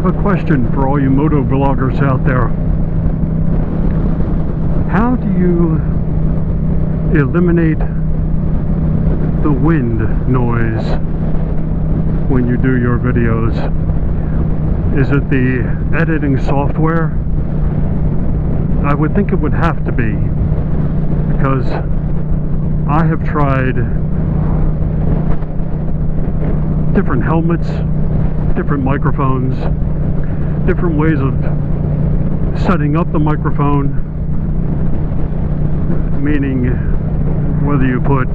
have a question for all you moto vloggers out there. How do you eliminate the wind noise when you do your videos? Is it the editing software? I would think it would have to be, because I have tried different helmets, different microphones, different ways of setting up the microphone, meaning whether you put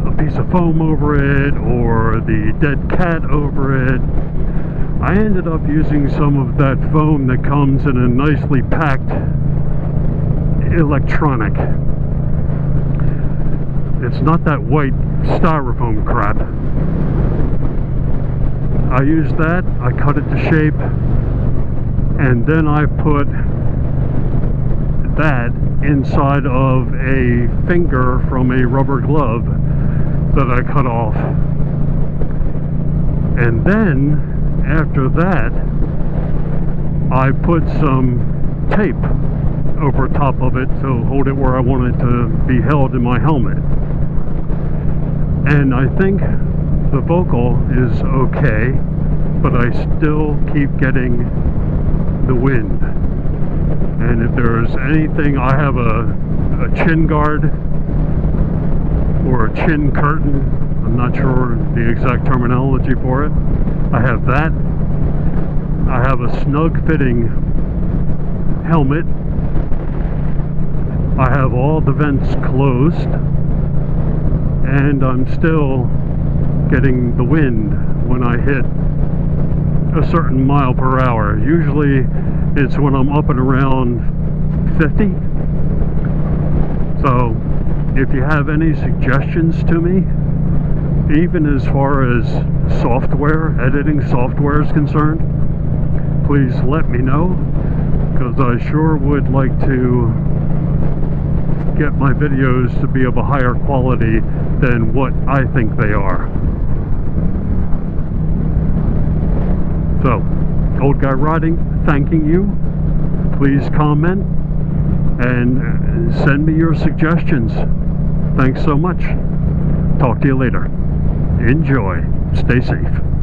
a piece of foam over it or the dead cat over it. I ended up using some of that foam that comes in a nicely packed electronic. It's not that white styrofoam crap. I used that, I cut it to shape, and then I put that inside of a finger from a rubber glove that I cut off. And then after that, I put some tape over top of it to hold it where I want it to be held in my helmet. And I think the vocal is okay, but I still keep getting the wind. And if there's anything, I have a chin guard or a chin curtain. I'm not sure the exact terminology for it. I have that. I have a snug fitting helmet. I have all the vents closed, and I'm still getting the wind when I hit a certain mile per hour. Usually it's when I'm up and around 50. So if you have any suggestions to me, even as far as software, editing software is concerned, please let me know, because I sure would like to get my videos to be of a higher quality than what I think they are. So, Old Guy Ridin, thanking you. Please comment and send me your suggestions. Thanks so much. Talk to you later. Enjoy. Stay safe.